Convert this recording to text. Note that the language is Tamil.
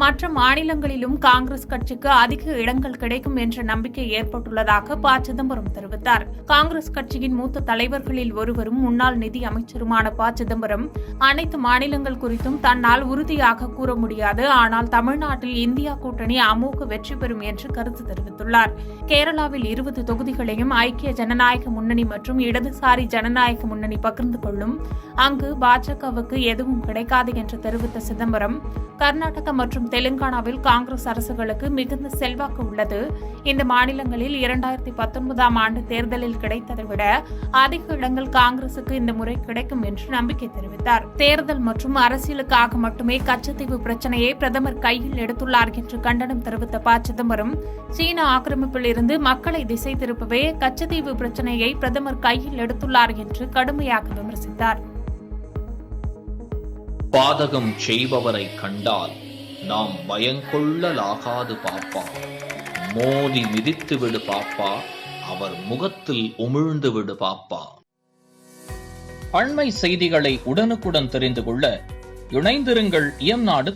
மற்ற மாநிலங்களிலும் காங்கிரஸ் கட்சிக்கு அதிக இடங்கள் கிடைக்கும் என்ற நம்பிக்கை ஏற்பட்டுள்ளதாக ப. சிதம்பரம் தெரிவித்தார். காங்கிரஸ் கட்சியின் மூத்த தலைவர்களில் ஒருவரும் முன்னாள் நிதி அமைச்சருமான ப. சிதம்பரம் அனைத்து மாநிலங்கள் குறித்தும் தன்னால் உறுதியாக கூற முடியாது, ஆனால் தமிழ்நாட்டில் இந்தியா கூட்டணி அமோக வெற்றி பெறும் என்று கருத்து தெரிவித்துள்ளார். கேரளாவில் 20 தொகுதிகளையும் ஐக்கிய ஜனநாயக முன்னணி மற்றும் இடதுசாரி ஜனநாயக முன்னணி பகிர்ந்து கொள்ளும். அங்கு பாஜகவுக்கு எதுவும் கிடைக்காது என்று தெரிவித்த சிதம்பரம், கர்நாடகா மற்றும் தெலுங்கானாவில் காங்கிரஸ் அரசுகளுக்கு மிகுந்த செல்வாக்கு உள்ளது. இந்த மாநிலங்களில் 2019ஆம் ஆண்டு தேர்தலில் கிடைத்ததை விட அதிக இடங்கள் காங்கிரசுக்கு இந்த முறை கிடைக்கும் என்று நம்பிக்கை தெரிவித்தார். தேர்தல் மற்றும் அரசியலுக்காக மட்டுமே கச்சத்தீவு பிரச்சனையை பிரதமர் கையில் எடுத்துள்ளார் என்று கண்டனம் தெரிவித்த ப. சிதம்பரம், சீன ஆக்கிரமிப்பில் இருந்து மக்களை திசை திருப்பவே கச்சத்தீவு பிரச்சனையை பிரதமர் கையில் எடுத்துள்ளார் என்று கடுமையாக விமர்சித்தார். பாதகம் செய்பவரை கண்டால் நாம் பயங்கொள்ளலாகாது பாப்பா, மோதி மிதித்து விடு பாப்பா, அவர் முகத்தில் உமிழ்ந்து விடு பாப்பா. அண்மை செய்திகளை உடனுக்குடன் தெரிந்து கொள்ள இணைந்திருங்கள் இயம்நாடு